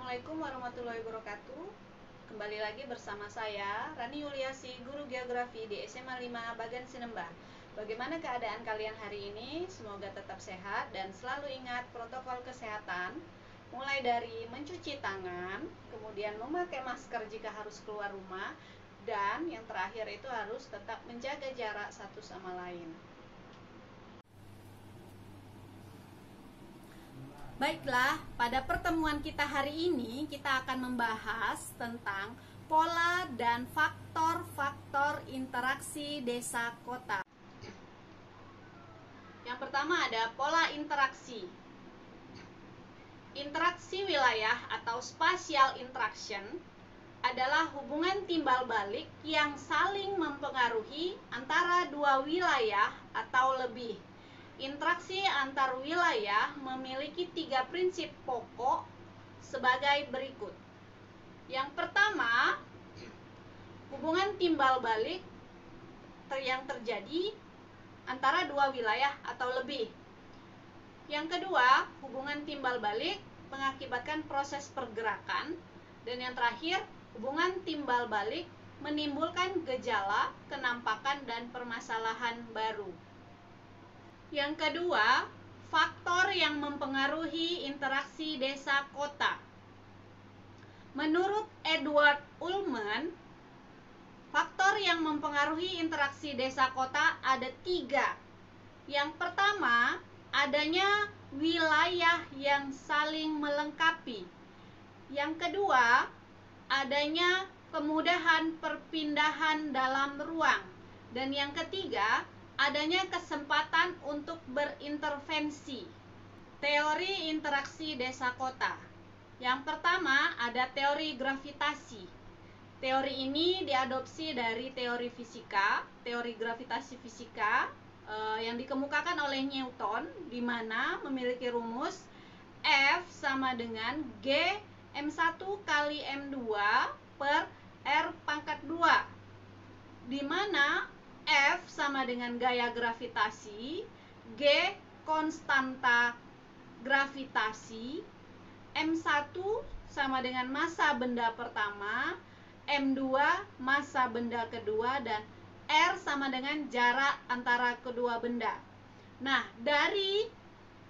Assalamualaikum warahmatullahi wabarakatuh. Kembali lagi bersama saya Rani Yuliasi, guru geografi di SMA 5 Bagan Sinemba. Bagaimana keadaan kalian hari ini? Semoga tetap sehat dan selalu ingat protokol kesehatan, mulai dari mencuci tangan, kemudian memakai masker jika harus keluar rumah, dan yang terakhir itu harus tetap menjaga jarak satu sama lain. Baiklah, pada pertemuan kita hari ini kita akan membahas tentang pola dan faktor-faktor interaksi desa kota. Yang pertama ada pola interaksi. Interaksi wilayah atau spatial interaction adalah hubungan timbal balik yang saling mempengaruhi antara dua wilayah atau lebih. Interaksi antar wilayah memiliki 3 prinsip pokok sebagai berikut. Yang pertama, hubungan timbal balik yang terjadi antara dua wilayah atau lebih. Yang kedua, hubungan timbal balik mengakibatkan proses pergerakan. Dan yang terakhir, hubungan timbal balik menimbulkan gejala, kenampakan, dan permasalahan baru. Yang kedua, faktor yang mempengaruhi interaksi desa kota. Menurut Edward Ullman, faktor yang mempengaruhi interaksi desa kota ada 3. Yang pertama, adanya wilayah yang saling melengkapi. Yang kedua, adanya kemudahan perpindahan dalam ruang. Dan yang ketiga, adanya kesempatan untuk berintervensi. Teori interaksi desa kota. Yang pertama ada teori gravitasi. Teori ini diadopsi dari teori fisika, teori gravitasi fisika yang dikemukakan oleh Newton, di mana memiliki rumus F sama dengan G M1 kali M2 per R pangkat 2, di mana F sama dengan gaya gravitasi, G konstanta gravitasi, M1 sama dengan massa benda pertama, M2 massa benda kedua, dan R sama dengan jarak antara kedua benda. Nah, dari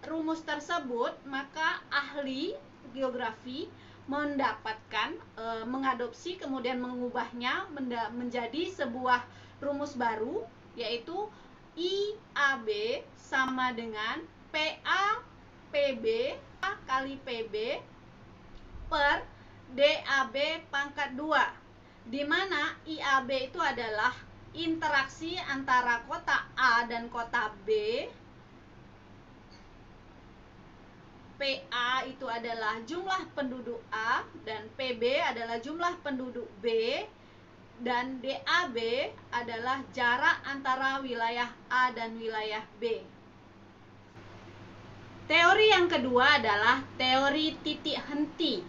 rumus tersebut, maka ahli geografi mendapatkan, mengadopsi, kemudian mengubahnya menjadi sebuah rumus baru, yaitu IAB sama dengan PA PB kali PB per DAB pangkat 2, di mana IAB itu adalah interaksi antara kota A dan kota B, PA itu adalah jumlah penduduk A, dan PB adalah jumlah penduduk B, dan DAB adalah jarak antara wilayah A dan wilayah B. Teori yang kedua adalah teori titik henti.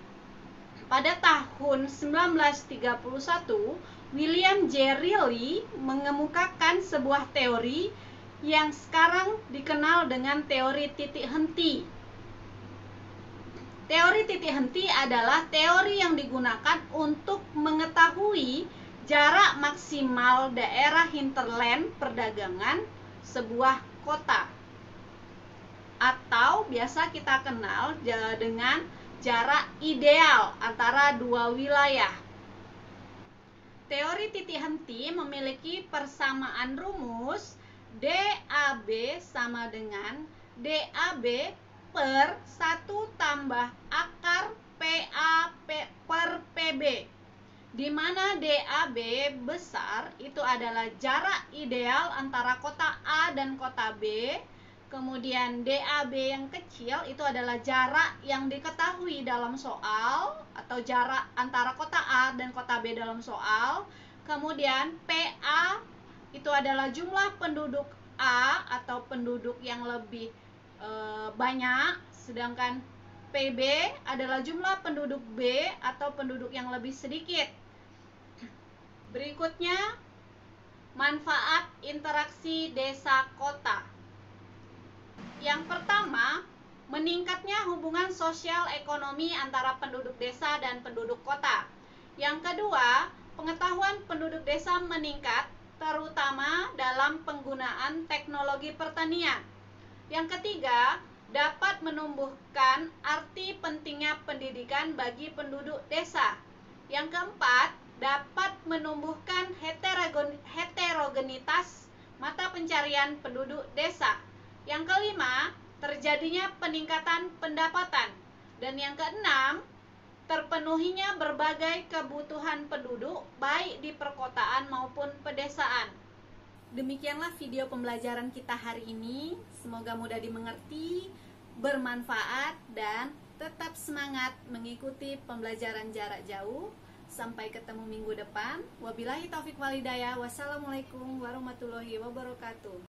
Pada tahun 1931, William J. Reilly mengemukakan sebuah teori yang sekarang dikenal dengan teori titik henti. Teori titik henti adalah teori yang digunakan untuk mengetahui jarak maksimal daerah hinterland perdagangan sebuah kota, atau biasa kita kenal dengan jarak ideal antara dua wilayah. Teori titik henti memiliki persamaan rumus DAB sama dengan DAB per 1 tambah akar PA per PB, di mana DAB besar itu adalah jarak ideal antara kota A dan kota B, kemudian DAB yang kecil itu adalah jarak yang diketahui dalam soal, atau jarak antara kota A dan kota B dalam soal, kemudian PA itu adalah jumlah penduduk A atau penduduk yang lebih banyak, sedangkan PB adalah jumlah penduduk B atau penduduk yang lebih sedikit. Berikutnya, manfaat interaksi desa kota. Yang pertama, meningkatnya hubungan sosial ekonomi antara penduduk desa dan penduduk kota. Yang kedua, pengetahuan penduduk desa meningkat, terutama dalam penggunaan teknologi pertanian. Yang ketiga, dapat menumbuhkan arti pentingnya pendidikan bagi penduduk desa. Yang keempat, dapat menumbuhkan heterogenitas mata pencarian penduduk desa. Yang kelima, terjadinya peningkatan pendapatan. Dan yang keenam, terpenuhinya berbagai kebutuhan penduduk baik di perkotaan maupun pedesaan. Demikianlah video pembelajaran kita hari ini. Semoga mudah dimengerti, bermanfaat, dan tetap semangat mengikuti pembelajaran jarak jauh. Sampai ketemu minggu depan. Wabillahi taufik walhidayah. Wassalamualaikum warahmatullahi wabarakatuh.